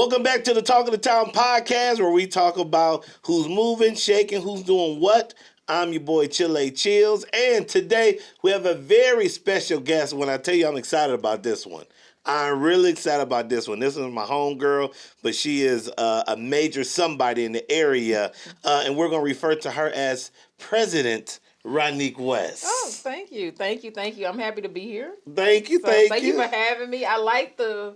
Welcome back to the Talk of the Town podcast, where we talk about who's moving, shaking, who's doing what. I'm your boy Chillz, and today we have a very special guest. When I tell you I'm excited about this one, I'm really excited about this one. This is my homegirl, but she is a major somebody in the area, and we're going to refer to her as President Ronic West. Oh, thank you. I'm happy to be here. Thank you. Thank you for having me. I like the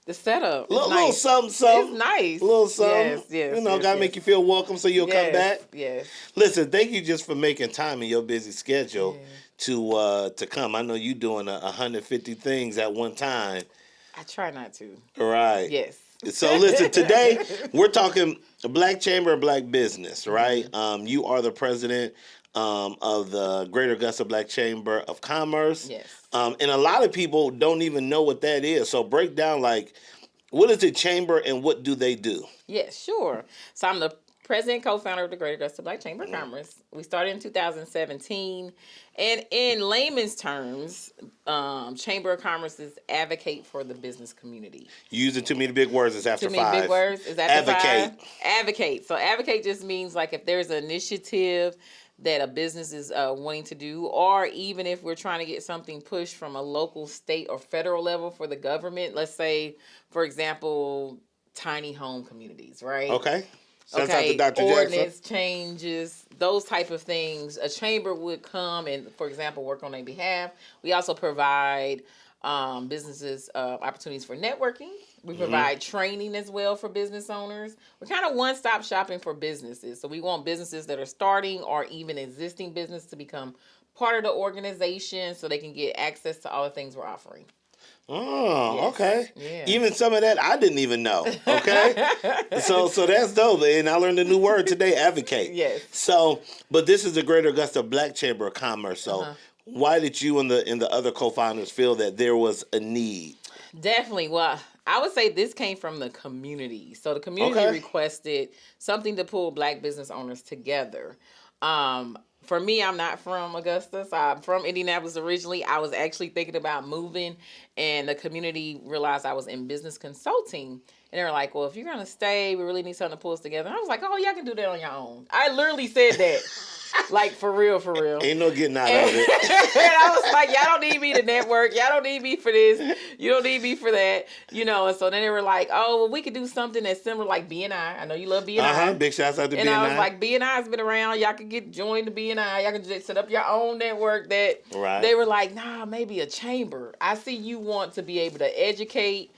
setup. It's little nice. something. It's nice. Little something. Yes. Gotta make you feel welcome so you'll come back. Yes. Listen, thank you just for making time in your busy schedule to come. I know you doing 150 things at one time. I try not to. Right. Yes. So listen, today we're talking Black Chamber of Black Business, right? You are the president of the Greater Augusta Black Chamber of Commerce. Yes. And a lot of people don't even know what that is. So break down, what is the chamber and what do they do? Yes, sure. So I'm the president and co-founder of the Greater Augusta Black Chamber of Commerce. We started in 2017. And in layman's terms, Chamber of Commerce is advocate for the business community. Using too many big words is after too five. Too many big words is after advocate. Five. Advocate. So advocate just means if there's an initiative that a business is wanting to do, or even if we're trying to get something pushed from a local, state, or federal level for the government. Let's say, for example, tiny home communities, right? Okay. Sounds like the Dr. Ordinance changes, those type of things. A chamber would come and, for example, work on their behalf. We also provide businesses opportunities for networking. We provide training as well for business owners. We're kind of one-stop shopping for businesses. So we want businesses that are starting or even existing business to become part of the organization so they can get access to all the things we're offering. Oh, yes. Okay. Yeah. Even some of that I didn't even know. Okay. so that's dope. And I learned a new word today, advocate. Yes. So, but this is the Greater Augusta Black Chamber of Commerce. So why did you and the other co-founders feel that there was a need? Definitely. Well, I would say this came from the community. So the community requested something to pull Black business owners together. For me, I'm not from Augusta, so I'm from Indianapolis originally. I was actually thinking about moving, and the community realized I was in business consulting. And they were like, well, if you're going to stay, we really need something to pull us together. And I was like, oh, y'all can do that on your own. I literally said that. For real. Ain't no getting out of it. And I was like, y'all don't need me to network. Y'all don't need me for this. You don't need me for that. And so then they were like, oh, well, we could do something that's similar like BNI. I know you love BNI. Big shouts out to BNI. And I was like, BNI's been around. Y'all can join the BNI. Y'all can just set up your own network. They were like, nah, maybe a chamber. I see you want to be able to educate,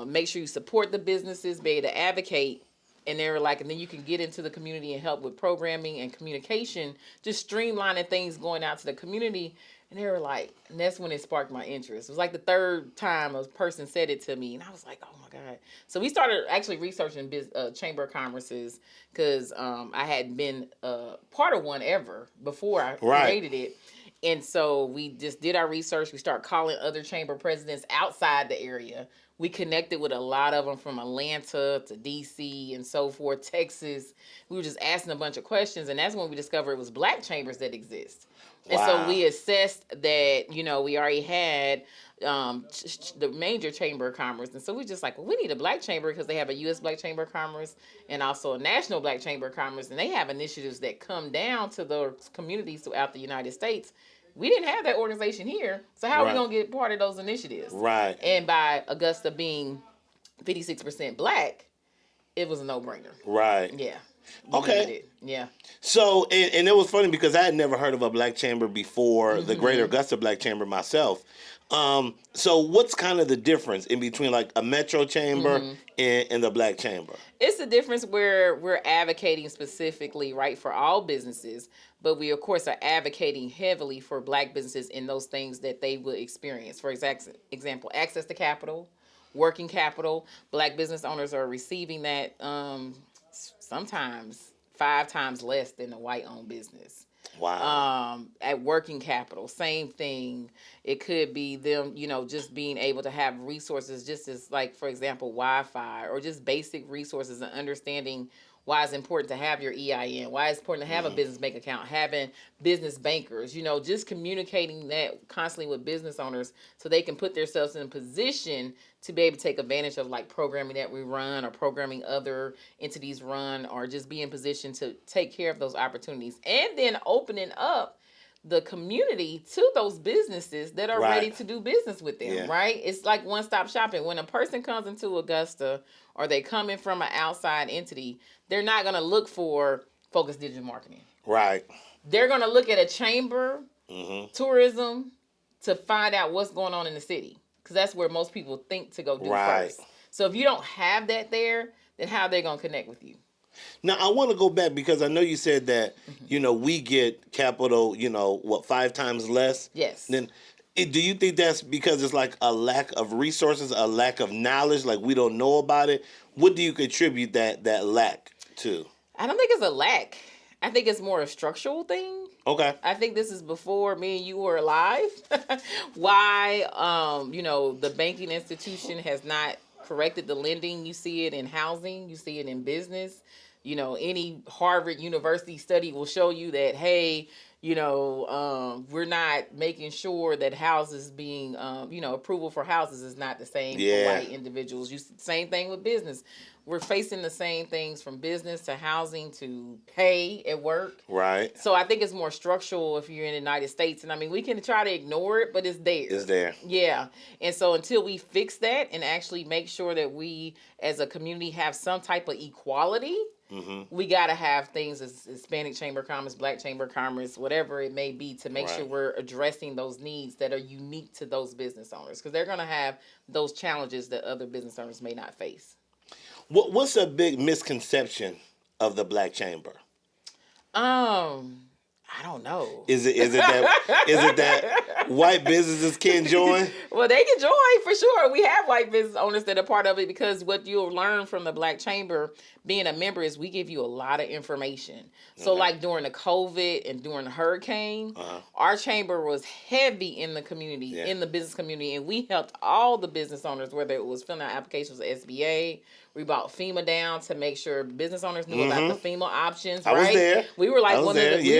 make sure you support the businesses, be able to advocate. And they were like, and then you can get into the community and help with programming and communication, just streamlining things going out to the community. And they were like, and that's when it sparked my interest. It was like the third time a person said it to me. And I was like, oh my God. So we started actually researching Chamber of Commerce's because I hadn't been part of one ever before I created it. And so we just did our research. We started calling other chamber presidents outside the area. We connected with a lot of them from Atlanta to D.C. and so forth, Texas. We were just asking a bunch of questions, and that's when we discovered it was Black chambers that exist. Wow. And so we assessed that, we already had the major Chamber of Commerce. And so we just like, well, we need a Black chamber because they have a U.S. Black Chamber of Commerce and also a National Black Chamber of Commerce, and they have initiatives that come down to those communities throughout the United States. We didn't have that organization here, so how are we going to get part of those initiatives? Right. And by Augusta being 56% Black, it was a no-brainer. Right. Yeah. Okay. Yeah. So, and it was funny because I had never heard of a Black chamber before the Greater Augusta Black Chamber myself. So what's kind of the difference in between like a Metro chamber and the Black chamber? It's the difference where we're advocating specifically, right, for all businesses, but we, of course, are advocating heavily for Black businesses in those things that they will experience. For example, access to capital, working capital. Black business owners are receiving that sometimes 5 times less than a white-owned business. Wow. At working capital, same thing. It could be them, just being able to have resources just as like, for example, Wi-Fi or just basic resources and understanding why it's important to have your EIN, why it's important to have a business bank account, having business bankers, just communicating that constantly with business owners so they can put themselves in a position to be able to take advantage of like programming that we run or programming other entities run, or just be in position to take care of those opportunities, and then opening up the community to those businesses that are ready to do business with them, right? It's like one-stop shopping. When a person comes into Augusta or they come in from an outside entity, they're not going to look for focused digital marketing. Right. They're going to look at a chamber, tourism, to find out what's going on in the city, because that's where most people think to go do first. So if you don't have that there, then how are they going to connect with you? Now, I want to go back because I know you said that, we get capital, 5 times less? Yes. Then, do you think that's because it's like a lack of resources, a lack of knowledge, like we don't know about it? What do you contribute that lack to? I don't think it's a lack. I think it's more a structural thing. Okay. I think this is before me and you were alive. Why, the banking institution has not corrected the lending. You see it in housing. You see it in business. Any Harvard University study will show you that, hey, we're not making sure that houses being, approval for houses is not the same for white individuals. Same thing with business. We're facing the same things from business to housing to pay at work. Right. So I think it's more structural if you're in the United States. And I mean, we can try to ignore it, but it's there. It's there. Yeah. And so until we fix that and actually make sure that we as a community have some type of equality, we got to have things as Hispanic Chamber of Commerce, Black Chamber of Commerce, whatever it may be, to make sure we're addressing those needs that are unique to those business owners, because they're going to have those challenges that other business owners may not face. What's a big misconception of the Black Chamber? I don't know. Is it that white businesses can't join? Well, they can join for sure. We have white business owners that are part of it, because what you'll learn from the Black Chamber being a member is we give you a lot of information. So like during the COVID and during the hurricane, our chamber was heavy in the community, in the business community, and we helped all the business owners, whether it was filling out applications with SBA. We brought FEMA down to make sure business owners knew about the FEMA options, right? I was there. We were like we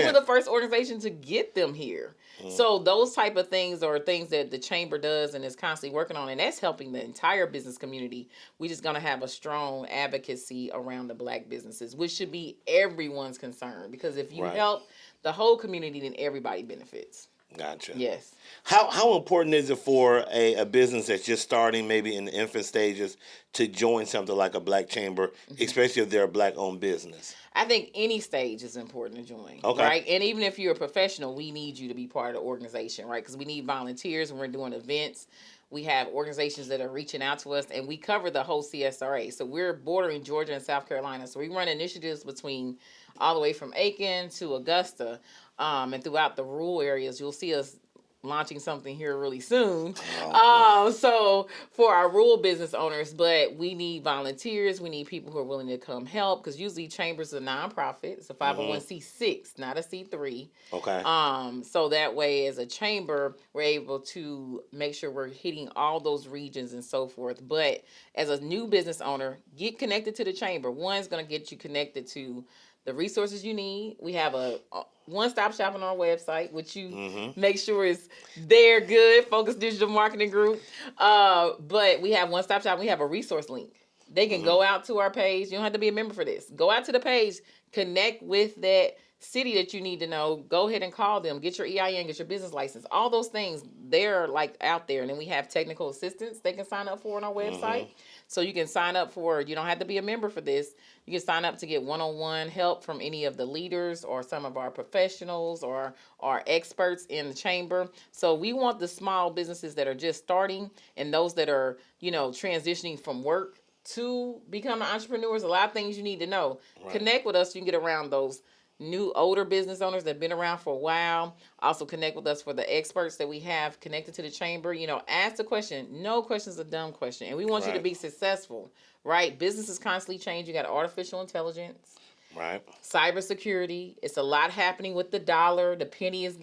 were the first organization to get them here. So those type of things are things that the chamber does and is constantly working on, and that's helping the entire business community. We just gonna have a strong advocacy around the Black businesses, which should be everyone's concern, because if you help the whole community, then everybody benefits. Gotcha. Yes. How important is it for a business that's just starting, maybe in the infant stages, to join something like a Black Chamber, especially if they're a Black-owned business? I think any stage is important to join, okay, right? And even if you're a professional, we need you to be part of the organization, right? Because we need volunteers when we're doing events. We have organizations that are reaching out to us, and we cover the whole CSRA. So we're bordering Georgia and South Carolina. So we run initiatives between all the way from Aiken to Augusta, and throughout the rural areas. You'll see us launching something here really soon. So for our rural business owners, but we need volunteers. We need people who are willing to come help, because usually chambers are nonprofit. It's a 501c6, not a C3. Okay. So that way, as a chamber, we're able to make sure we're hitting all those regions and so forth. But as a new business owner, get connected to the chamber. One's going to get you connected to the resources you need. We have a one-stop shop on our website, which you make sure is there, good, Focused Digital Marketing Group. But we have one-stop shop. We have a resource link. They can go out to our page. You don't have to be a member for this. Go out to the page, connect with that city that you need to know. Go ahead and call them. Get your EIN, get your business license. All those things, they're like out there. And then we have technical assistance they can sign up for on our website. So you can sign up for, you don't have to be a member for this. You can sign up to get one-on-one help from any of the leaders or some of our professionals or our experts in the chamber. So we want the small businesses that are just starting and those that are, transitioning from work to becoming entrepreneurs. A lot of things you need to know. Right. Connect with us so you can get around those new older business owners that have been around for a while. Also connect with us for the experts that we have connected to the chamber. Ask the question. No question is a dumb question. And we want you to be successful, right? Business is constantly changing. You got artificial intelligence. Right. Cybersecurity. It's a lot happening with the dollar. The penny is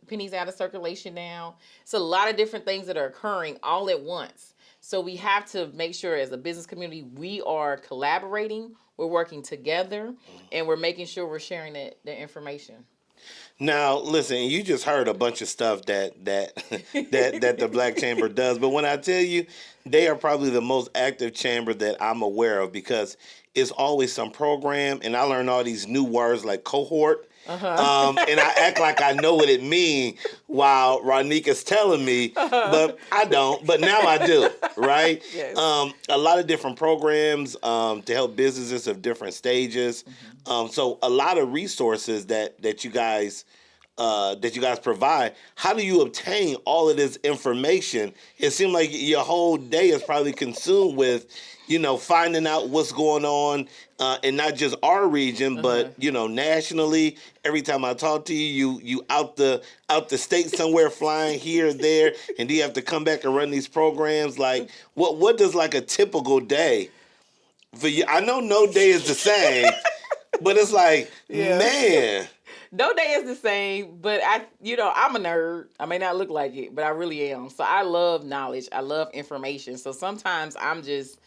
pennies out of circulation now. It's a lot of different things that are occurring all at once. So we have to make sure as a business community, we are collaborating, we're working together, and we're making sure we're sharing the information. Now, listen, you just heard a bunch of stuff that the Black Chamber does, but when I tell you, they are probably the most active chamber that I'm aware of because it's always some program, and I learn all these new words like cohort. And I act like I know what it means while Ronic is telling me, but I don't. But now I do, right? Yes. A lot of different programs to help businesses of different stages. So a lot of resources that you guys provide. How do you obtain all of this information? It seems like your whole day is probably consumed with, finding out what's going on in not just our region, but nationally. Every time I talk to you out the state somewhere, flying here or there, and you have to come back and run these programs. Like, what does like a typical day for you? I know no day is the same, but it's like, man. No day is the same, but I'm a nerd. I may not look like it, but I really am. So I love knowledge. I love information. So sometimes I'm just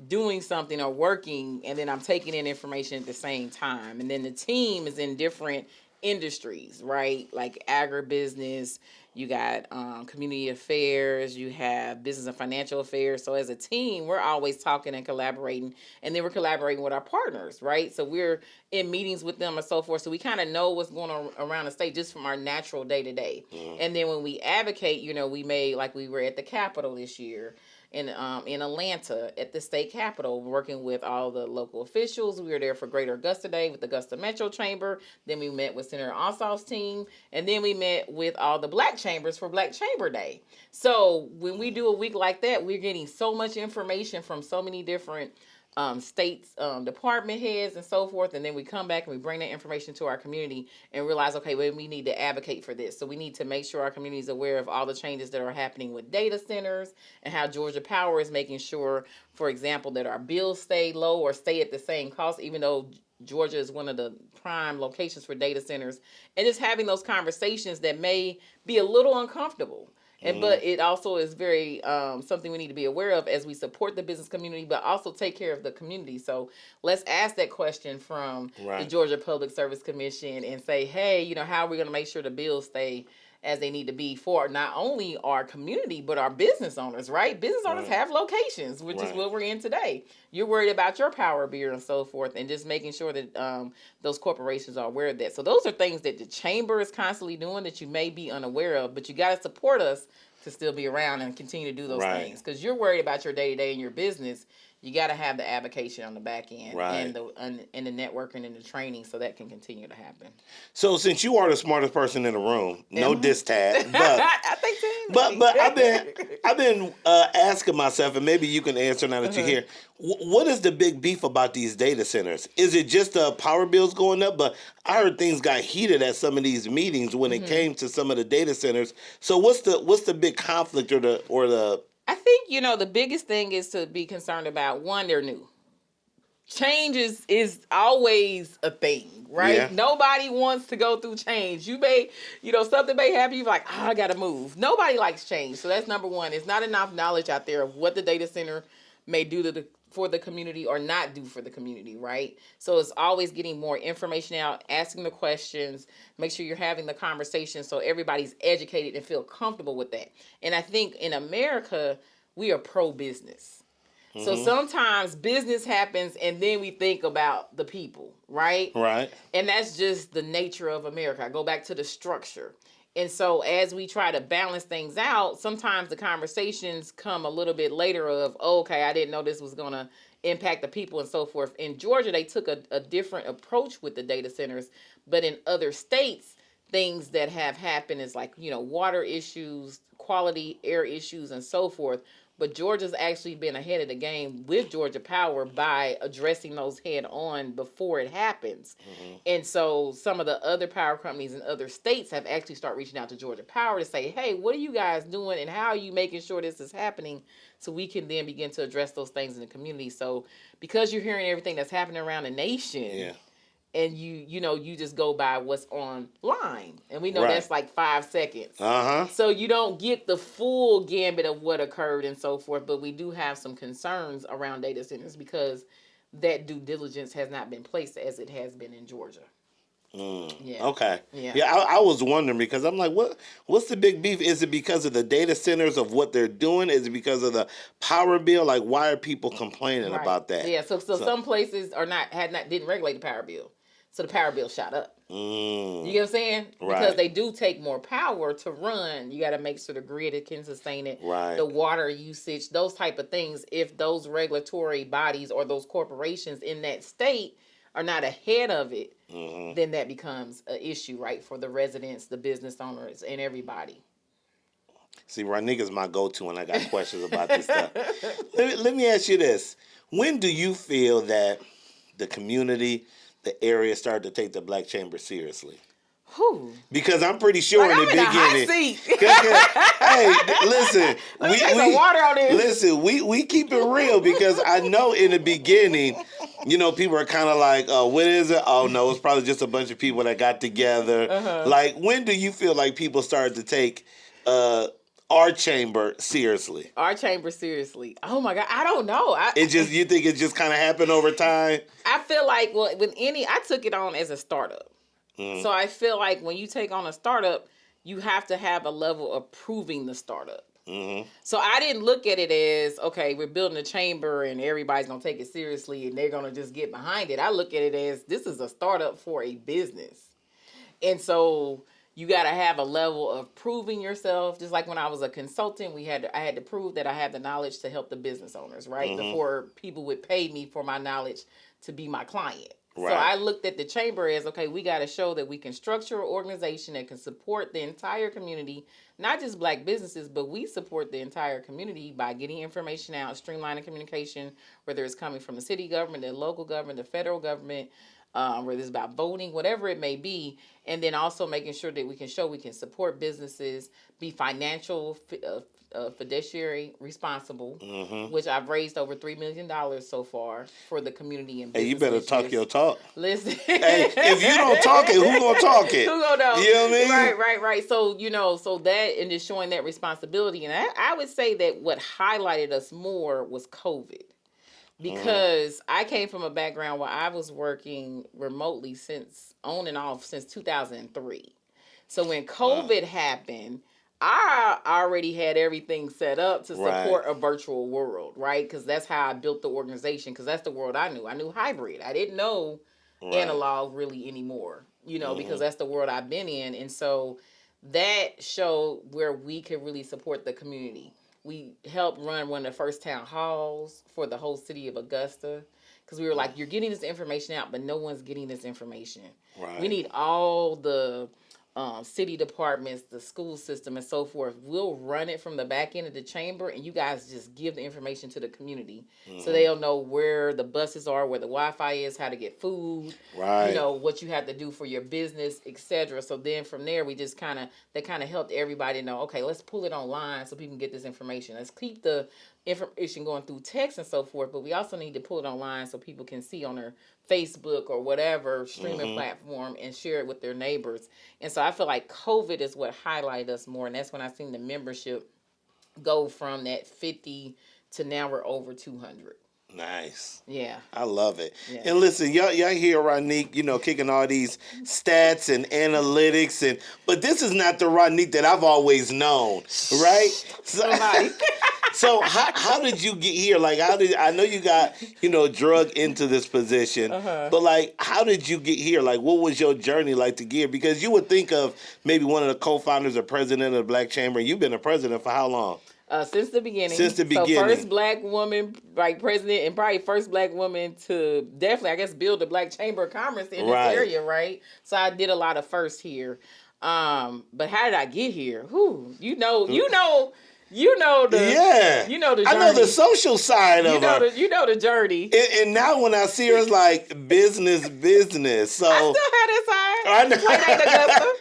doing something or working, and then I'm taking in information at the same time. And then the team is in different industries, right? Like agribusiness, you got community affairs, you have business and financial affairs. So as a team, we're always talking and collaborating, and then we're collaborating with our partners, right? So we're in meetings with them and so forth. So we kind of know what's going on around the state just from our natural day to day. And then when we advocate, we were at the Capitol this year in Atlanta at the state capitol, working with all the local officials. We were there for Greater Augusta Day with the Augusta Metro Chamber. Then we met with Senator Ossoff's team, and then we met with all the Black chambers for Black Chamber Day. So when we do a week like that, we're getting so much information from so many different states, department heads, and so forth. And then we come back and we bring that information to our community and realize, okay, well, we need to advocate for this. So we need to make sure our community is aware of all the changes that are happening with data centers and how Georgia Power is making sure, for example, that our bills stay low or stay at the same cost, even though Georgia is one of the prime locations for data centers. And just having those conversations that may be a little uncomfortable. But it also is very something we need to be aware of as we support the business community, but also take care of the community. So let's ask that question from the Georgia Public Service Commission and say, hey, how are we going to make sure the bills stay as they need to be for not only our community, but our business owners, right? Business owners have locations, which is what we're in today. You're worried about your power bill and so forth, and just making sure that those corporations are aware of that. So those are things that the chamber is constantly doing that you may be unaware of, but you got to support us to still be around and continue to do those things. Because you're worried about your day-to-day and your business. You got to have the advocacy on the back end and the networking and the training so that can continue to happen. So since you are the smartest person in the room, no diss tag, but I think so. But I've been asking myself, and maybe you can answer now that you're here. What is the big beef about these data centers? Is it just the power bills going up? But I heard things got heated at some of these meetings when it came to some of the data centers. So what's the big conflict or the I think, the biggest thing is to be concerned about, one, they're new. Change is always a thing, right? Yeah. Nobody wants to go through change. You may, something may happen, you're like, I got to move. Nobody likes change. So that's number one. There's not enough knowledge out there of what the data center may do for the community or not do for the community, right? So it's always getting more information out, asking the questions, make sure you're having the conversation so everybody's educated and feel comfortable with that. And I think in America, we are pro-business. So sometimes business happens and then we think about the people, right? Right. And that's just the nature of America. I go back to the structure. And so as we try to balance things out, sometimes the conversations come a little bit later of, okay, I didn't know this was going to impact the people and so forth. In Georgia, they took a different approach with the data centers. But in other states, things that have happened is like, water issues, quality air issues, and so forth. But Georgia's actually been ahead of the game with Georgia Power by addressing those head on before it happens. And so some of the other power companies in other states have actually started reaching out to Georgia Power to say, hey, what are you guys doing and how are you making sure this is happening so we can then begin to address those things in the community. So because you're hearing everything that's happening around the nation, and you just go by what's online, and we know Right. that's like 5 seconds. Uh-huh. So you don't get the full gambit of what occurred and so forth, but we do have some concerns around data centers because that due diligence has not been placed as it has been in Georgia. Yeah. Okay. Yeah. I was wondering because I'm like, what's the big beef? Is it because of the data centers of what they're doing? Is it because of the power bill? Like, why are people complaining about that? Yeah. So some places didn't regulate the power bill, so the power bill shot up. You get what I'm saying? Right. Because they do take more power to run. You got to make sure the grid can sustain it. Right. The water usage, those type of things. If those regulatory bodies or those corporations in that state are not ahead of it, then that becomes an issue, right, for the residents, the business owners, and everybody. See, Ronic is my go-to when I got questions about this stuff. Let me ask you this. When do you feel that the community, the area started to take the Black Chamber seriously? Whew. Because I'm pretty sure in the beginning. Hot seat. Hey, listen. We take some water on this. Listen, we keep it real because I know in the beginning, people are kind of like, what is it? Oh, no, it's probably just a bunch of people that got together. Like, when do you feel like people started to take our chamber seriously? Our chamber seriously. Oh, my God. I don't know. You think it just kind of happened over time? I feel like, I took it on as a startup. So I feel like when you take on a startup, you have to have a level of proving the startup. So I didn't look at it as, okay, we're building a chamber and everybody's going to take it seriously and they're going to just get behind it. I look at it as this is a startup for a business. And so you got to have a level of proving yourself. Just like when I was a consultant, I had to prove that I had the knowledge to help the business owners, right? Before people would pay me for my knowledge to be my client. Right. So I looked at the chamber as, okay, we got to show that we can structure an organization that can support the entire community, not just Black businesses, but we support the entire community by getting information out, streamlining communication, whether it's coming from the city government, the local government, the federal government, whether it's about voting, whatever it may be, and then also making sure that we can show we can support businesses, be financial fiduciary responsible, which I've raised over $3 million so far for the community and business. Hey, you better talk your talk. Listen. Hey, if you don't talk it, who gonna talk it? Who gonna know? You know what I mean? Right. So, so that and just showing that responsibility. And I would say that what highlighted us more was COVID. Because I came from a background where I was working remotely on and off since 2003. So when COVID happened, I already had everything set up to support a virtual world, right? Because that's how I built the organization, because that's the world I knew. I knew hybrid. I didn't know analog really anymore, because that's the world I've been in. And so that showed where we could really support the community. We helped run one of the first town halls for the whole city of Augusta, because we were like, you're getting this information out, but no one's getting this information. Right. We need all the city departments, the school system, and so forth. We'll run it from the back end of the chamber, and you guys just give the information to the community so they'll know where the buses are, where the Wi-Fi is, how to get food, what you have to do for your business, etc. So then from there, they kind of helped everybody know, okay, let's pull it online so people can get this information. Let's keep the information going through text and so forth, but we also need to pull it online so people can see on their Facebook or whatever streaming platform and share it with their neighbors. And so I feel like COVID is what highlighted us more, and that's when I seen the membership go from that 50 to now we're over 200. Nice. Yeah. I love it. Yeah. And listen, y'all hear Ronic, kicking all these stats and analytics, but this is not the Ronic that I've always known, right? So how did you get here? Like, I know you got, drugged into this position, but like, how did you get here? Like, what was your journey like to get here? Because you would think of maybe one of the co-founders or president of the Black Chamber. You've been a president for how long? Since the beginning. So first Black woman, president, and probably first Black woman to definitely, I guess, build a Black Chamber of Commerce in this area, right? So I did a lot of firsts here. But how did I get here? You know the journey. I know the social side of her. You know the journey. And now when I see her, it's like business. So I still have that side. I know.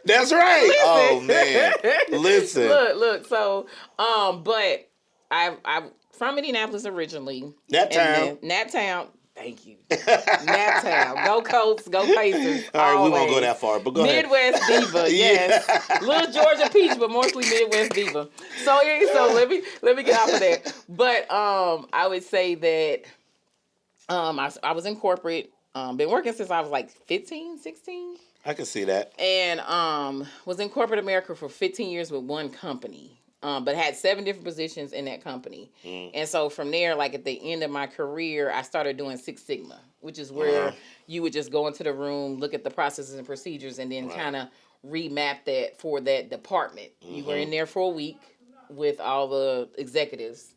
That's right. Listen. Oh man, listen. Look. So, but I'm from Indianapolis originally. That town. Thank you. Naptown. Go Colts. Go Pacers. All right, always. we won't go that far, but go ahead. Midwest diva, yes. Little Georgia peach, but mostly Midwest diva. So let me get off of that. But I would say that I was in corporate. Been working since I was like 15, 16. I can see that. And was in corporate America for 15 years with one company. But had 7 different positions in that company. And so from there, like at the end of my career, I started doing Six Sigma, which is where you would just go into the room, look at the processes and procedures, and then kind of remap that for that department. You were in there for a week with all the executives.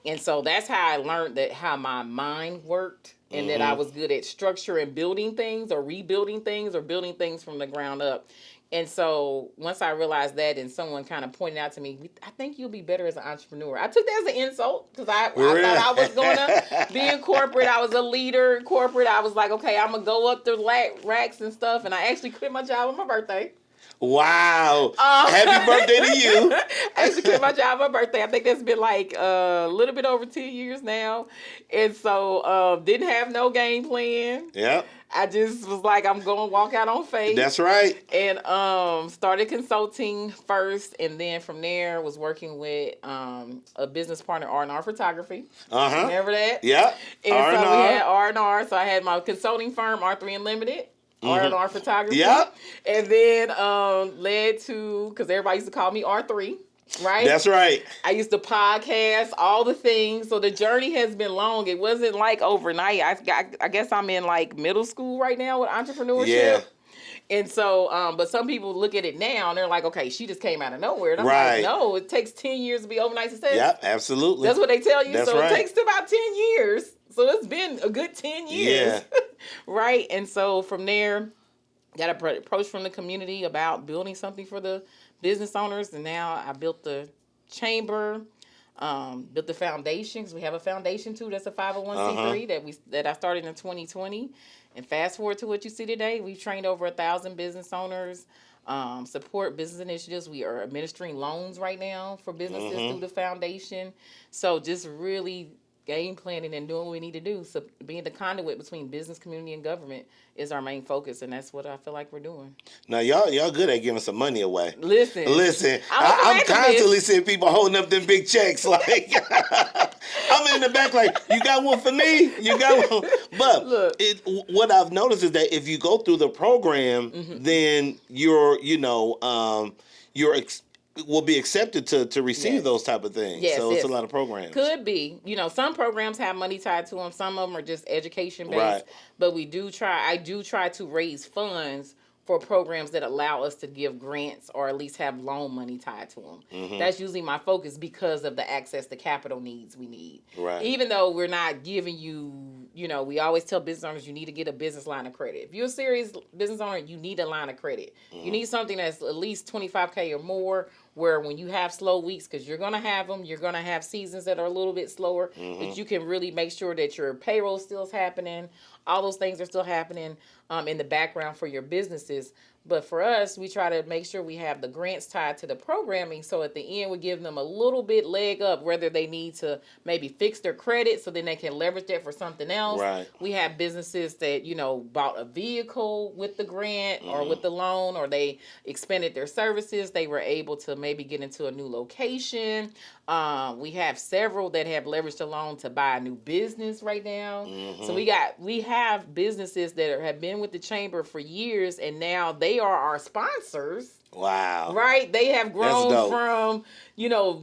And so that's how I learned that how my mind worked and that I was good at structure and building things or rebuilding things or building things from the ground up. And so once I realized that and someone kind of pointed out to me, I think you'll be better as an entrepreneur. I took that as an insult because I thought I was going to be in corporate. I was a leader in corporate. I was like, okay, I'm going to go up the racks and stuff. And I actually quit my job on my birthday. Wow. Happy birthday to you. I actually quit my job on my birthday. I think that's been like a little bit over 10 years now. And so didn't have no game plan. Yep. I just was like, I'm going to walk out on faith. That's right. And started consulting first. And then from there was working with a business partner, R&R Photography. Remember that? Yeah. And R&R. So we had R&R. So I had my consulting firm, R3 Unlimited. R&R Photography. Yep. And then led to, because everybody used to call me R3, right? That's right. I used to podcast, all the things. So the journey has been long. It wasn't like overnight. I guess I'm in like middle school right now with entrepreneurship. Yeah. And so, but some people look at it now and they're like, okay, she just came out of nowhere. And I'm like, no, it takes 10 years to be overnight success. Yep, absolutely. That's what they tell you. That's so right. It takes about 10 years. So it's been a good 10 years. Yeah. Right? And so from there, got an approach from the community about building something for the business owners. And now I built the chamber, built the foundation, because we have a foundation too. That's a 501c3 that I started in 2020. And fast forward to what you see today, we've trained over 1,000 business owners, support business initiatives. We are administering loans right now for businesses through the foundation. So just really game planning and doing what we need to do. So being the conduit between business, community, and government is our main focus, and that's what I feel like we're doing. Now, y'all good at giving some money away. Listen. I'm constantly seeing people holding up them big checks. Like, I'm in the back like, you got one for me? You got one? But look, what I've noticed is that if you go through the program, then you're will be accepted to receive those type of things. Yes, so it's a lot of programs. Could be. Some programs have money tied to them. Some of them are just education based. Right. But I do try to raise funds for programs that allow us to give grants or at least have loan money tied to them. That's usually my focus because of the access to capital needs we need. Right. Even though we're not giving you, we always tell business owners you need to get a business line of credit. If you're a serious business owner, you need a line of credit. You need something that's at least $25K or more, where when you have slow weeks, because you're going to have them, you're going to have seasons that are a little bit slower, but you can really make sure that your payroll still is happening. All those things are still happening in the background for your businesses. But for us, we try to make sure we have the grants tied to the programming. So at the end, we give them a little bit leg up, whether they need to maybe fix their credit so then they can leverage that for something else. Right. We have businesses that, bought a vehicle with the grant or with the loan, or they expanded their services. They were able to maybe get into a new location. We have several that have leveraged the loan to buy a new business right now. So we have businesses that have been with the chamber for years, and now they are our sponsors. Wow. Right? They have grown from,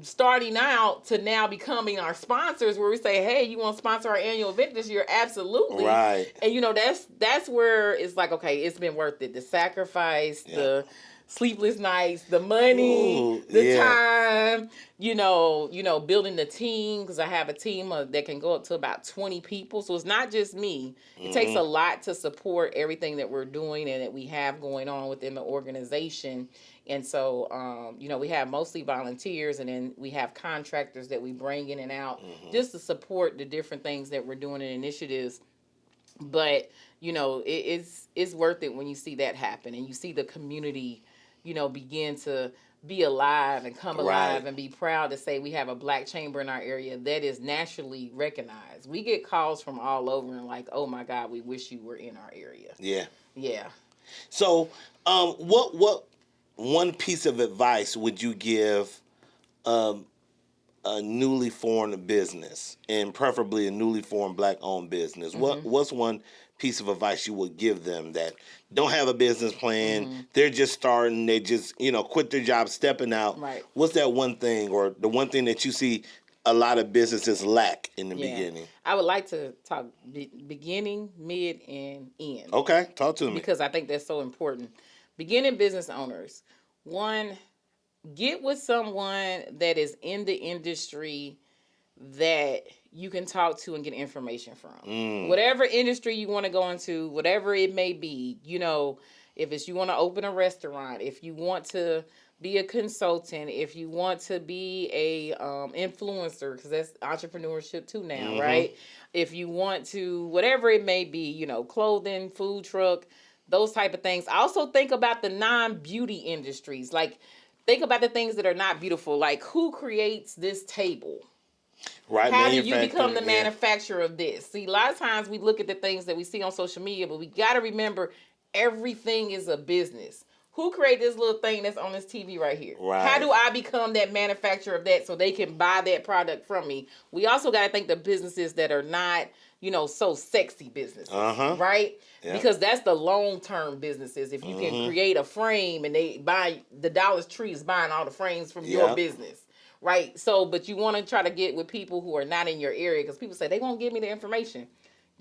starting out to now becoming our sponsors, where we say, hey, you want to sponsor our annual event this year? Absolutely. Right. And, that's where it's like, okay, it's been worth it. The sacrifice, the sleepless nights, the money, time, building the team, because I have a team that can go up to about 20 people. So it's not just me. It takes a lot to support everything that we're doing and that we have going on within the organization. And so, we have mostly volunteers, and then we have contractors that we bring in and out just to support the different things that we're doing in initiatives. But, it's worth it when you see that happen and you see the community begin to be alive and come alive and be proud to say we have a black chamber in our area that is nationally recognized. We get calls from all over and like, oh my God, we wish you were in our area. Yeah. Yeah. So, what one piece of advice would you give a newly formed business, and preferably a newly formed black-owned business? What's one piece of advice you would give them that don't have a business plan? They're just starting. They just quit their job, stepping out. Right. What's that one thing, or the one thing that you see a lot of businesses lack in the beginning? I would like to talk beginning, mid, and end. Okay, talk to me. Because I think that's so important. Beginning business owners, one, get with someone that is in the industry that you can talk to and get information from. Whatever industry you want to go into, whatever it may be, if it's you want to open a restaurant, if you want to be a consultant, if you want to be a influencer, because that's entrepreneurship too now, right? If you want to, whatever it may be, clothing, food truck, those type of things. Also think about the non-beauty industries. Like, think about the things that are not beautiful. Like, who creates this table? Right. How do you become the manufacturer of this? See, a lot of times we look at the things that we see on social media, but we got to remember everything is a business. Who created this little thing that's on this TV right here? Right. How do I become that manufacturer of that so they can buy that product from me? We also got to think the businesses that are not, so sexy businesses, right? Yep. Because that's the long-term businesses. If you can create a frame and they buy, the Dollar Tree is buying all the frames from your business, right? So, but you want to try to get with people who are not in your area, because people say they won't give me the information.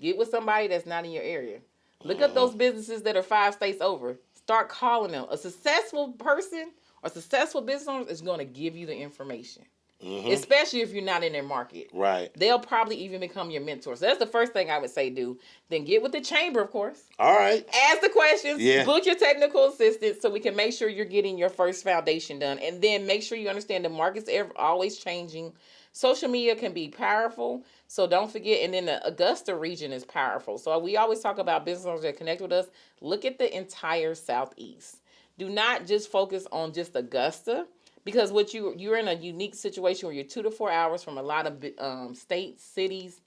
Get with somebody that's not in your area. Look up those businesses that are 5 states over. Start calling them. A successful person or successful business owner is going to give you the information. Especially if you're not in their market. Right. They'll probably even become your mentor. So that's the first thing I would say do. Then get with the chamber, of course. All right. Ask the questions. Yeah. Book your technical assistance so we can make sure you're getting your first foundation done. And then make sure you understand the market's always changing. Social media can be powerful, so don't forget. And then the Augusta region is powerful. So we always talk about business owners that connect with us. Look at the entire Southeast. Do not just focus on just Augusta, because what you're in a unique situation where you're 2 to 4 hours from a lot of states, cities,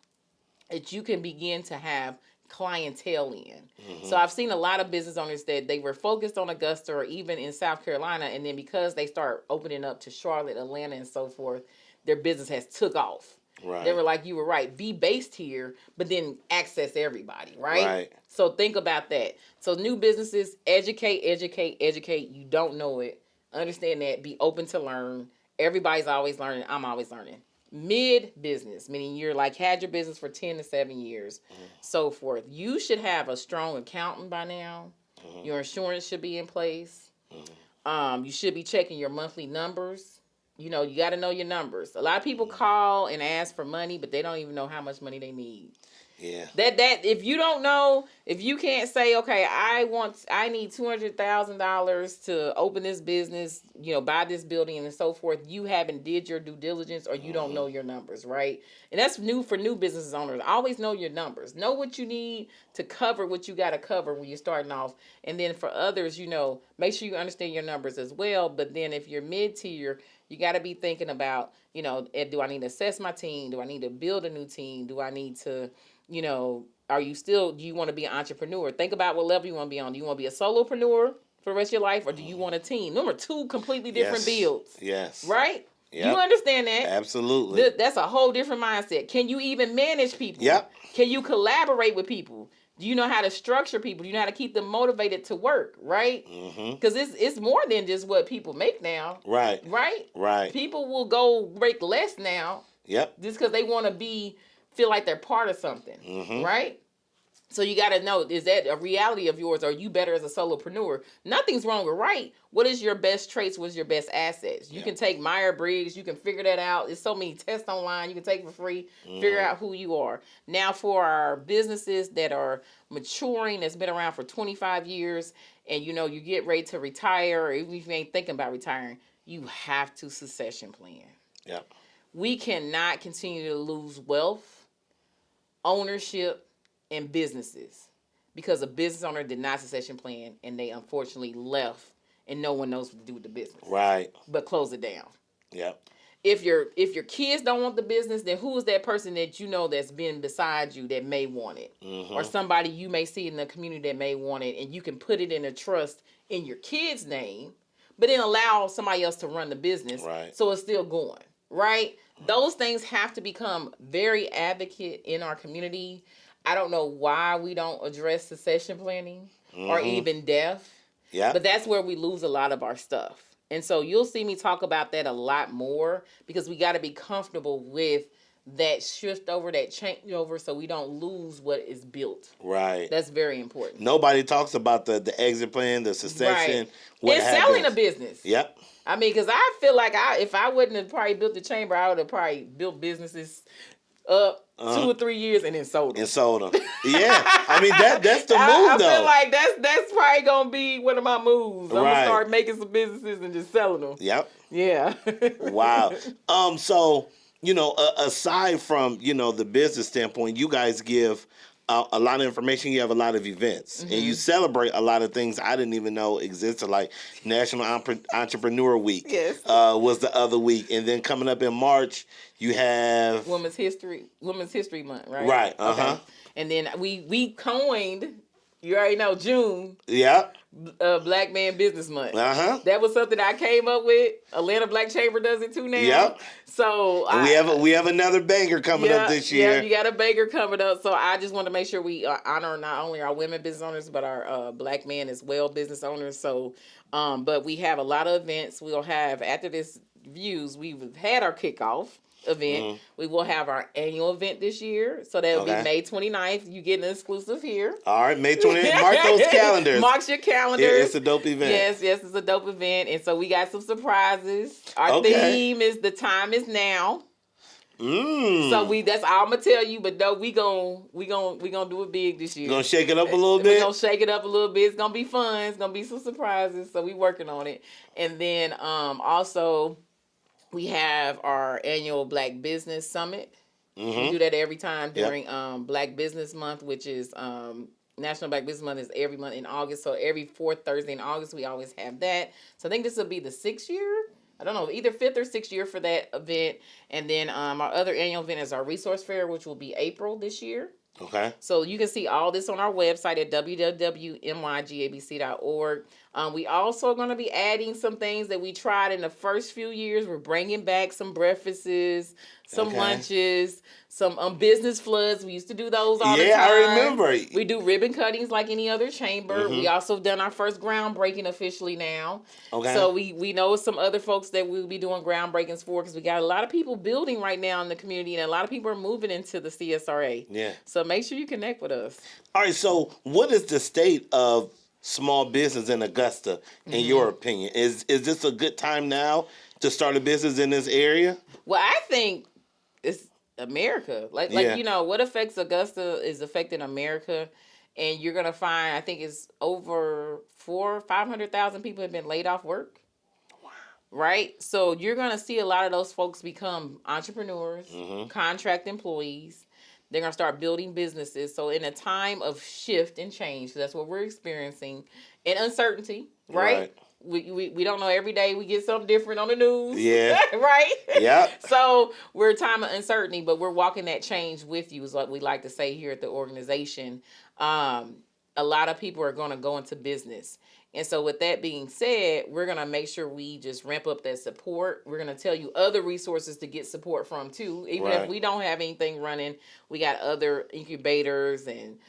that you can begin to have clientele in. So I've seen a lot of business owners that they were focused on Augusta or even in South Carolina, and then because they start opening up to Charlotte, Atlanta, and so forth, their business has took off. Right. They were like, you were right, be based here, but then access everybody, right? So think about that. So new businesses, educate. You don't know it. Understand that. Be open to learn. Everybody's always learning. I'm always learning. Mid business, meaning you're like had your business for 10 to 7 years, so forth. You should have a strong accountant by now. Your insurance should be in place. You should be checking your monthly numbers. You got to know your numbers. A lot of people call and ask for money, but they don't even know how much money they need. Yeah. That if you don't know, if you can't say, okay, I need $200,000 to open this business, buy this building and so forth, you haven't did your due diligence or you don't know your numbers, right? And that's new for new business owners. Always know your numbers. Know what you need to cover what you got to cover when you're starting off. And then for others, make sure you understand your numbers as well. But then if you're mid-tier, you got to be thinking about, do I need to assess my team? Do I need to build a new team? Do I need to, do you want to be an entrepreneur? Think about what level you want to be on. Do you want to be a solopreneur for the rest of your life, or do you want a team? Them are 2 completely different builds. Yes. Right? Yep. You understand that? Absolutely. That's a whole different mindset. Can you even manage people? Yep. Can you collaborate with people? Do you know how to structure people? Do you know how to keep them motivated to work, right? Because it's more than just what people make now. Right. Right? Right. People will go break less now. Yep. Just because they want to feel like they're part of something, right? So you got to know, is that a reality of yours? Or are you better as a solopreneur? Nothing's wrong or right. What is your best traits? What's your best assets? You can take Myers-Briggs. You can figure that out. There's so many tests online. You can take for free. Figure out who you are. Now for our businesses that are maturing, that's been around for 25 years, and you get ready to retire, or even if you ain't thinking about retiring, you have to succession plan. Yep. We cannot continue to lose wealth, ownership, and businesses because a business owner did not succession plan and they unfortunately left and no one knows what to do with the business. Right. But close it down. Yep. If your kids don't want the business, then who is that person that you know that's been beside you that may want it? Or somebody you may see in the community that may want it, and you can put it in a trust in your kid's name, but then allow somebody else to run the business, right, so it's still going, right? Those things have to become very advocate in our community. I don't know why we don't address succession planning or even death, but that's where we lose a lot of our stuff. And so you'll see me talk about that a lot more, because we got to be comfortable with that shift over, that change over, so we don't lose what is built. Right. That's very important. Nobody talks about the exit plan, the succession, what and happens. Selling a business. Yep. I mean, because I feel like if I wouldn't have probably built the chamber, I would have probably built businesses up 2 or 3 years and then sold them. Yeah. I mean, that's the move, though. I feel like that's probably going to be one of my moves. I'm going to start making some businesses and just selling them. Yep. Yeah. Wow. So, aside from, the business standpoint, you guys give a lot of information. You have a lot of events, and you celebrate a lot of things I didn't even know existed, like National Entrepreneur Week. Yes. Was the other week, and then coming up in March, you have Women's History Month, right? Right. Okay. And then we coined, you already know, June. Yep. Black Man Business Month. That was something I came up with. Atlanta Black Chamber does it too now. Yep. So we have another banger coming up this year. Yeah, you got a banger coming up. So I just want to make sure we honor not only our women business owners, but our black men as well business owners. So, but we have a lot of events. We'll have, after this views, we've had our kickoff event. We will have our annual event this year. So that'll be May 29th. You get an exclusive here. All right, May 29th. Mark those calendars. Mark your calendars. It's a dope event. Yes, it's a dope event. And so we got some surprises. Our theme is The Time Is Now. So that's all I'm gonna tell you, but no, we gonna do it big this year. Gonna shake it up a little bit. We're gonna shake it up a little bit. It's gonna be fun. It's gonna be some surprises. So we working on it. And then also we have our annual Black Business Summit. We do that every time during Black Business Month, which is National Black Business Month is every month in August. So every 4th Thursday in August, we always have that. So I think this will be the 6th year. I don't know, either 5th or 6th year for that event. And then our other annual event is our resource fair, which will be April this year. Okay. So you can see all this on our website at www.mygabc.org. We also are going to be adding some things that we tried in the first few years. We're bringing back some breakfasts, some lunches, some business floods. We used to do those all the time. Yeah, I remember. We do ribbon cuttings like any other chamber. We also done our first groundbreaking officially now. Okay. So we know some other folks that we'll be doing groundbreakings for, because we got a lot of people building right now in the community, and a lot of people are moving into the CSRA. Yeah. So make sure you connect with us. All right, so what is the state of small business in Augusta, in your opinion? Is this a good time now to start a business in this area? Well, I think it's America. Like what affects Augusta is affecting America. And you're going to find, I think it's over 500,000 people have been laid off work. Wow. Right? So you're going to see a lot of those folks become entrepreneurs, contract employees. They're going to start building businesses. So in a time of shift and change, that's what we're experiencing, and uncertainty, right? We don't know, every day we get something different on the news. Yeah. Right? Yeah. So we're a time of uncertainty, but we're walking that change with you, is what we like to say here at the organization. A lot of people are going to go into business. And so with that being said, we're going to make sure we just ramp up that support. We're going to tell you other resources to get support from too. Even if we don't have anything running, we got other incubators and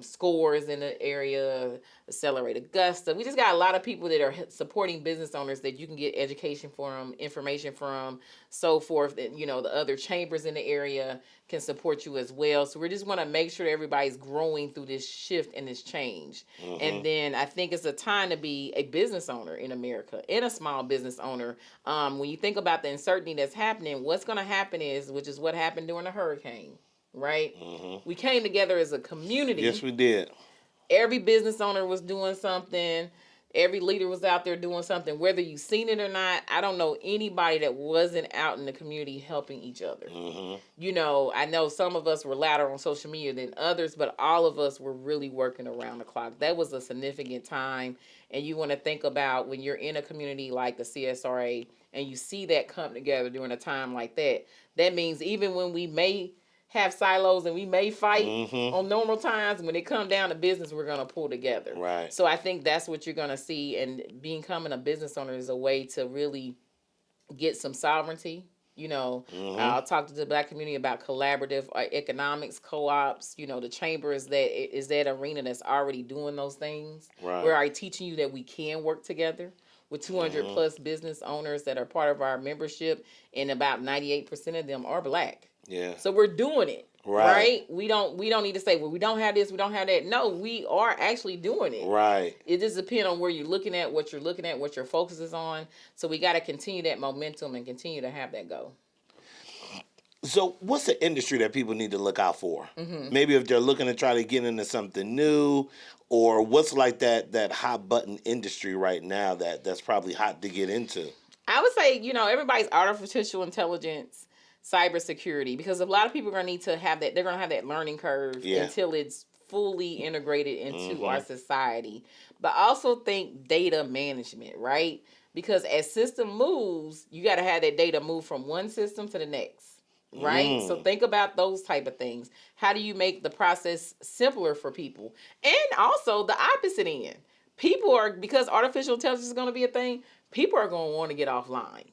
scores in the area, Accelerate Augusta. We just got a lot of people that are supporting business owners that you can get education from, information from, so forth. And, the other chambers in the area can support you as well. So we just want to make sure that everybody's growing through this shift and this change. And then I think it's a time to be a business owner in America, and a small business owner. When you think about the uncertainty that's happening, what's going to happen which is what happened during the hurricane, right? We came together as a community. Yes, we did. Every business owner was doing something. Every leader was out there doing something, whether you've seen it or not. I don't know anybody that wasn't out in the community helping each other. You know, I know some of us were louder on social media than others, but all of us were really working around the clock. That was a significant time. And you want to think about when you're in a community like the CSRA and you see that come together during a time like that, that means even when we may have silos and we may fight on normal times, when it come down to business, we're going to pull together. Right. So I think that's what you're going to see. And becoming a business owner is a way to really get some sovereignty. You know, I'll talk to the Black community about collaborative economics, co-ops. You know, the chamber is that arena that's already doing those things. Right. We're already teaching you that we can work together with 200 plus business owners that are part of our membership, and about 98% of them are Black. Yeah. So we're doing it. Right. We don't need to say, well, we don't have this, we don't have that. No, we are actually doing it. Right. It just depends on where you're looking at, what your focus is on. So we got to continue that momentum and continue to have that go. So what's the industry that people need to look out for? Maybe if they're looking to try to get into something new, or what's like that hot button industry right now that's probably hot to get into? I would say, you know, everybody's artificial intelligence, cybersecurity, because a lot of people are going to need to have that. They're going to have that learning curve until it's fully integrated into our society. But also think data management, right? Because as system moves, you got to have that data move from one system to the next, right? So think about those type of things. How do you make the process simpler for people? And also the opposite end. People are, because artificial intelligence is going to be a thing, people are going to want to get offline.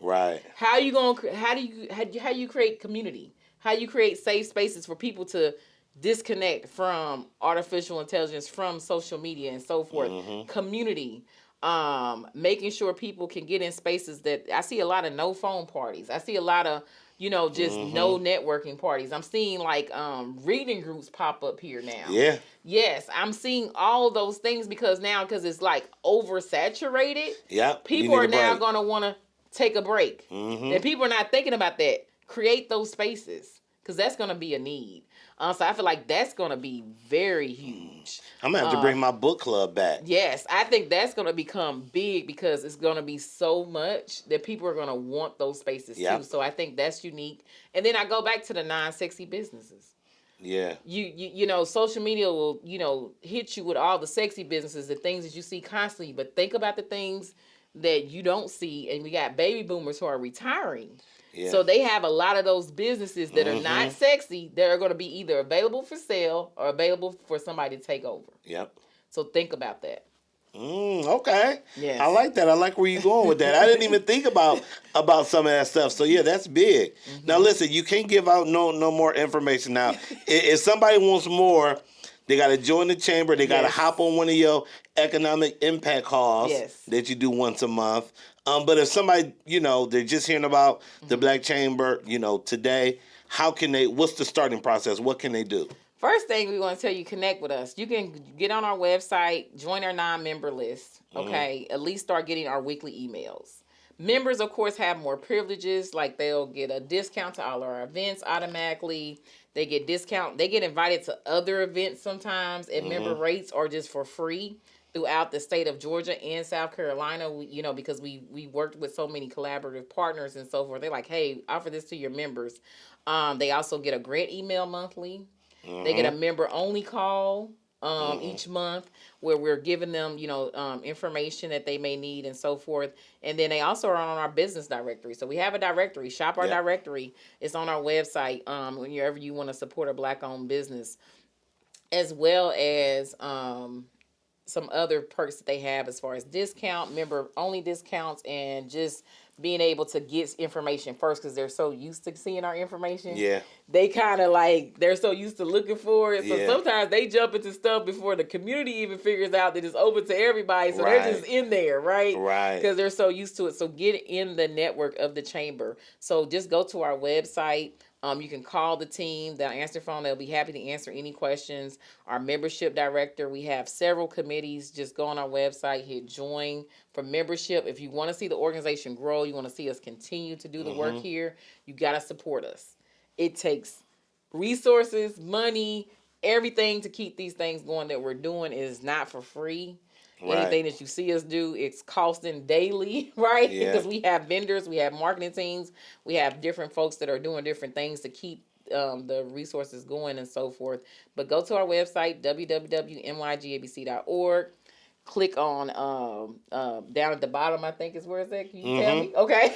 Right. How do you create community? How you create safe spaces for people to disconnect from artificial intelligence, from social media and so forth. Community. Making sure people can get in spaces that I see a lot of no phone parties. I see a lot of, you know, just no networking parties. I'm seeing like reading groups pop up here now. Yeah. Yes, I'm seeing all those things because it's like oversaturated. Yeah. People are now going to want to take a break. And people are not thinking about that. Create those spaces because that's going to be a need. So I feel like that's going to be very huge. I'm going to have to bring my book club back. Yes, I think that's going to become big because it's going to be so much that people are going to want those spaces too. So I think that's unique. And then I go back to the non-sexy businesses. Yeah. You know, social media will, you know, hit you with all the sexy businesses, the things that you see constantly, but think about the things that you don't see. And we got baby boomers who are retiring. Yeah. So they have a lot of those businesses that are not sexy that are going to be either available for sale or available for somebody to take over. Yep. So think about that. Okay. Yes. I like that. I like where you're going with that. I didn't even think about some of that stuff. So yeah, that's big. Now listen, you can't give out no more information now. If somebody wants more, they got to join the chamber. They got to hop on one of your economic impact calls that you do once a month. But if somebody, you know, they're just hearing about the Black Chamber, you know, today, what's the starting process? What can they do? First thing we want to tell you, connect with us. You can get on our website, join our non-member list, okay? At least start getting our weekly emails. Members, of course, have more privileges, like they'll get a discount to all our events automatically. They get discount. They get invited to other events sometimes at member rates or just for free throughout the state of Georgia and South Carolina, because we worked with so many collaborative partners and so forth. They're like, hey, offer this to your members. They also get a grant email monthly. They get a member-only call each month where we're giving them, information that they may need and so forth. And then they also are on our business directory. So we have a directory. Shop our directory. It's on our website whenever you want to support a Black-owned business, as well as some other perks that they have as far as member-only discounts, and just being able to get information first because they're so used to seeing our information. Yeah. They kind of they're so used to looking for it. So sometimes they jump into stuff before the community even figures out that it's open to everybody. So they're just in there, right? Right. Because they're so used to it. So get in the network of the chamber. So just go to our website. You can call the team. They'll answer phone. They'll be happy to answer any questions. Our membership director, we have several committees. Just go on our website, hit join for membership. If you want to see the organization grow, you want to see us continue to do the work here, you got to support us. It takes resources, money, everything to keep these things going that we're doing. Is not for free. Anything that you see us do, it's costing daily, right? Because we have vendors, we have marketing teams, we have different folks that are doing different things to keep the resources going and so forth. But go to our website, www.mygabc.org. Click on down at the bottom, I think is where it's at. Can you tell me? Okay.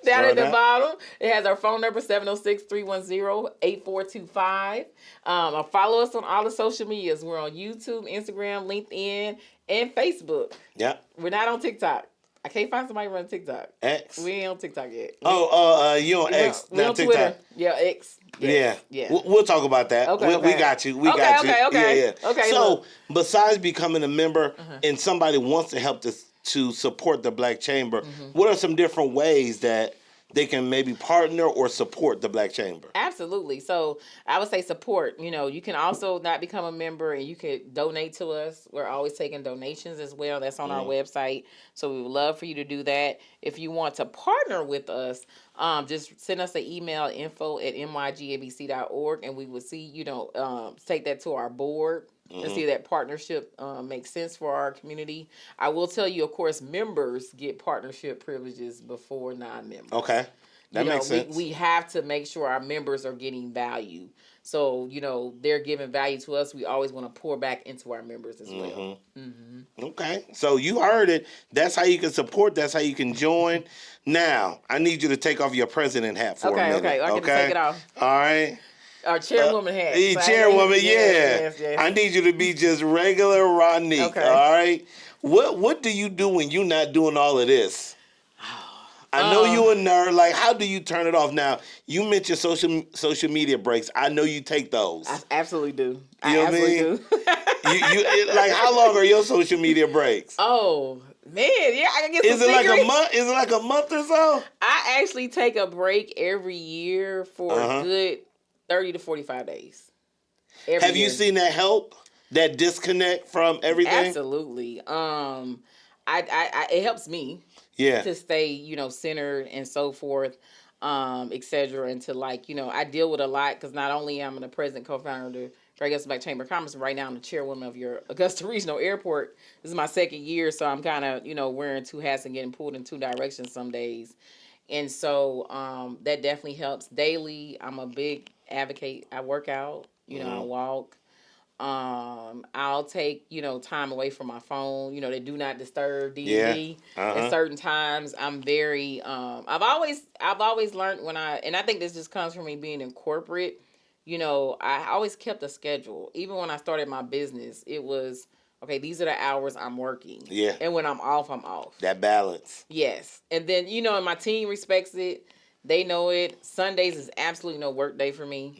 Down at the bottom, it has our phone number, 706-310-8425. Follow us on all the social medias. We're on YouTube, Instagram, LinkedIn, and Facebook. Yeah. We're not on TikTok. I can't find somebody running TikTok. X? We ain't on TikTok yet. You on X, not TikTok. Twitter. Yeah, X. Yes. Yeah. We'll talk about that. Okay, we got you. We got you. Okay. Okay. So, besides becoming a member and somebody wants to help to support the Black Chamber, what are some different ways that they can maybe partner or support the Black Chamber? Absolutely. So I would say support. You can also not become a member and you can donate to us. We're always taking donations as well. That's on our website. So we would love for you to do that. If you want to partner with us, just send us an email, info@mygabc.org, and we will see, take that to our board. And see that partnership makes sense for our community. I will tell you, of course, members get partnership privileges before non-members. Okay. That makes sense. We have to make sure our members are getting value. So, they're giving value to us. We always want to pour back into our members as well. Okay. So you heard it. That's how you can support. That's how you can join. Now, I need you to take off your president hat for a minute. Okay. I can take it off. All right. Our chairwoman hat. Chairwoman, Yes. I need you to be just regular Ronic. Okay. All right. What do you do when you're not doing all of this? I know you a nerd. Like, how do you turn it off? Now, you mentioned social media breaks. I know you take those. I absolutely do. You know what I mean? Like, how long are your social media breaks? Oh, man, yeah, I can get some secrets. Like a month? Is it like a month or so? I actually take a break every year for a good 30 to 45 days. Have you seen that help? That disconnect from everything? Absolutely. It helps me. Yeah. To stay, centered and so forth, et cetera. And to I deal with a lot because not only am I the president, co-founder of the Augusta Black Chamber of Commerce, but right now I'm the chairwoman of your Augusta Regional Airport. This is my second year, so I'm kind of, wearing two hats and getting pulled in two directions some days. And so that definitely helps. Daily, I'm a big advocate. I work out, I walk. I'll take, time away from my phone, the do not disturb DD. At certain times. I'm very, I've always learned and I think this just comes from me being in corporate, I always kept a schedule. Even when I started my business, it was, okay, these are the hours I'm working. Yeah. And when I'm off, I'm off. That balance. Yes. And then, and my team respects it. They know it. Sundays is absolutely no work day for me.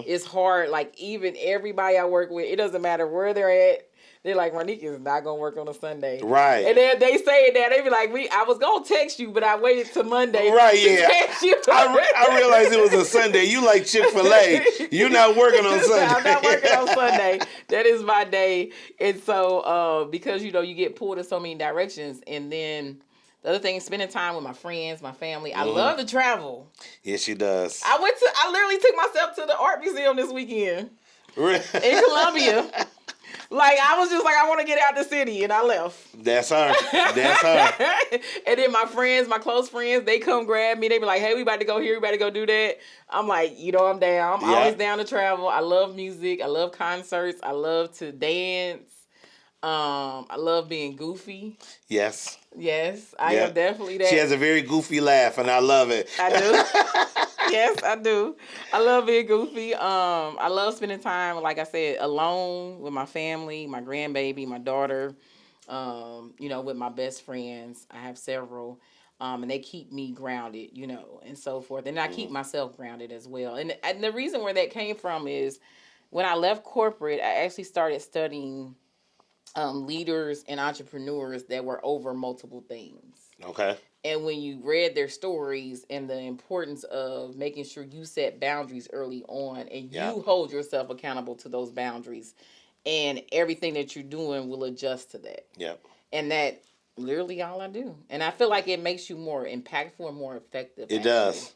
It's hard. Like, even everybody I work with, it doesn't matter where they're at. They're like, Ronic is not going to work on a Sunday. Right. And then they say that. They be like, I was going to text you, but I waited till Monday to text you. I realized it was a Sunday. You like Chick-fil-A. You're not working on Sunday. I'm not working on Sunday. That is my day. And so, because, you get pulled in so many directions. And then the other thing is spending time with my friends, my family. I love to travel. Yes, she does. I literally took myself to the art museum this weekend. Really? In Columbia. Like, I was just like, I want to get out the city, and I left. That's her. And then my friends, my close friends, they come grab me. They be like, hey, we about to go here. We about to go do that. I'm like, I'm down. I'm always down to travel. I love music. I love concerts. I love to dance. I love being goofy. Yes. Yes, I am definitely that. She has a very goofy laugh, and I love it. I do. Yes, I do. I love being goofy. I love spending time, like I said, alone with my family, my grandbaby, my daughter, with my best friends. I have several. And they keep me grounded, and so forth. And I keep myself grounded as well. And the reason where that came from is when I left corporate, I actually started studying leaders and entrepreneurs that were over multiple things. Okay. And when you read their stories and the importance of making sure you set boundaries early on and you hold yourself accountable to those boundaries, and everything that you're doing will adjust to that. Yep. And that literally all I do. And I feel like it makes you more impactful and more effective. It does.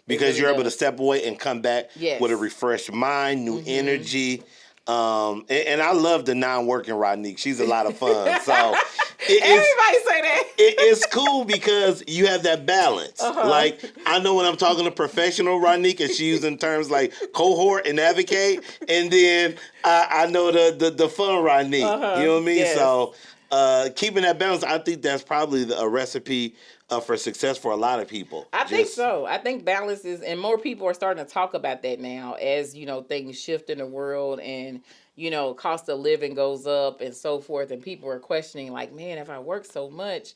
Because you're able to step away and come back with a refreshed mind, new energy. And I love the non-working Ronic. She's a lot of fun. So everybody say that. It's cool because you have that balance. Uh-huh. Like, I know when I'm talking to professional Ronic, and she's using terms like cohort and advocate, and then I know the fun Ronic. Uh-huh. You know what I mean? Yes. So keeping that balance, I think that's probably a recipe for success for a lot of people. I think so. I think balance is, and more people are starting to talk about that now as, things shift in the world and, cost of living goes up and so forth. And people are questioning like, man, if I work so much,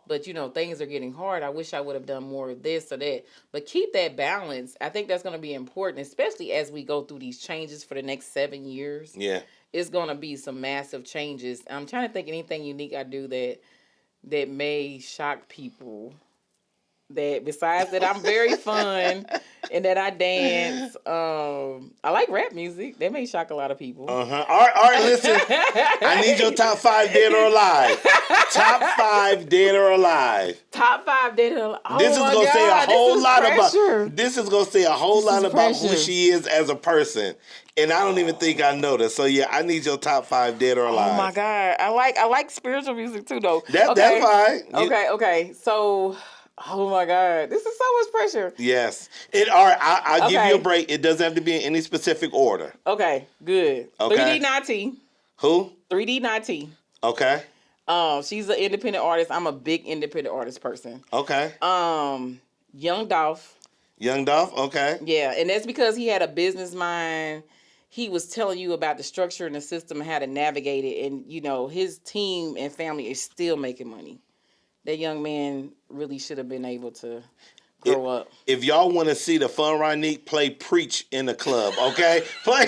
but, things are getting hard, I wish I would have done more of this or that. But keep that balance. I think that's going to be important, especially as we go through these changes for the next 7 years. Yeah. It's going to be some massive changes. I'm trying to think anything unique I do that may shock people. That besides that I'm very fun and that I dance. I like rap music. That may shock a lot of people. Uh-huh. All right, listen. I need your top 5 dead or alive. Top 5 dead or alive. Top 5 dead or alive. Oh, this is gonna say a whole lot about. This is gonna say a whole lot about who she is as a person, and I don't even think I know this. So yeah, I need your top 5 dead or alive. Oh my God, I like spiritual music too though. That's fine. Okay. So. Oh my God, this is so much pressure. Yes. All right, I'll give you a break. It doesn't have to be in any specific order. Okay, good. Okay. 3D Nati. Who? 3D Nati. Okay. She's an independent artist. I'm a big independent artist person. Okay. Young Dolph. Young Dolph, okay. Yeah, and that's because he had a business mind. He was telling you about the structure and the system and how to navigate it. And, his team and family is still making money. That young man really should have been able to grow up. If y'all want to see the fun Ronic, play Preach in the club, okay? Play.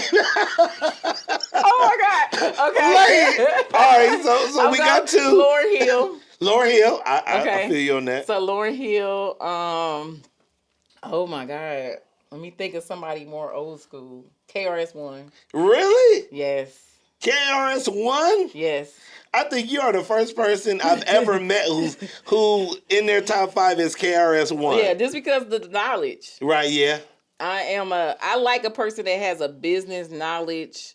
Oh my God. Okay. All right, so we got 2. Lauryn Hill. Lauryn Hill. I feel you on that. So Lauryn Hill, oh my God. Let me think of somebody more old school. KRS-One. Really? Yes. KRS-One? Yes. I think you are the first person I've ever met who in their top 5 is KRS-One. Yeah, just because of the knowledge. Right, yeah. I like a person that has a business knowledge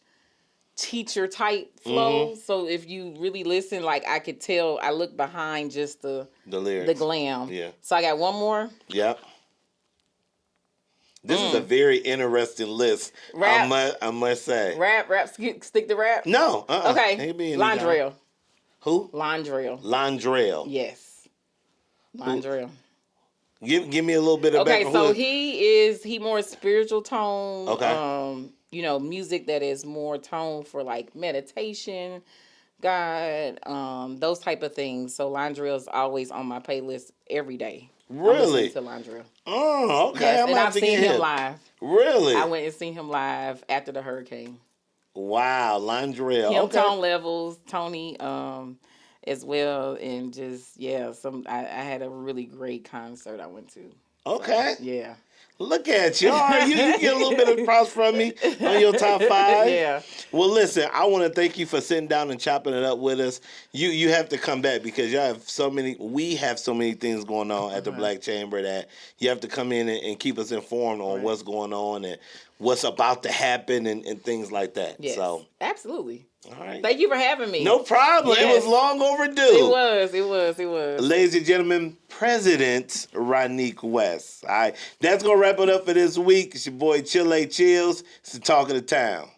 teacher type flow. Mm-hmm. So if you really listen, like I could tell, I look behind just the lyrics, the glam. Yeah. So I got one more. Yep. This is a very interesting list. Rap. I must say. Rap. Stick to rap. No. Okay. Londrell. Who? Londrell. Yes. Londrell. Give me a little bit of background. Okay, so he more spiritual tone. Okay. Music that is more tone for like meditation, God, those type of things. So Londrell's always on my playlist every day. Really? I'm listening to Londrell. Oh, okay. Yes, and I've seen him live. Really? I went and seen him live after the hurricane. Wow, Londrell. Him, Tone Levels, Tony, as well, and just I had a really great concert I went to. Okay. So, yeah. Look at you. All right, you get a little bit of props from me on your top 5. Yeah. Well, listen, I want to thank you for sitting down and chopping it up with us. You have to come back because we have so many things going on at the Black Chamber that you have to come in and keep us informed on what's going on and what's about to happen and things like that. Yes, so absolutely. All right. Thank you for having me. No problem. Yes. It was long overdue. It was. Ladies and gentlemen, President Ronic West. All right. That's going to wrap it up for this week. It's your boy Chillz. It's the Talk of the Town.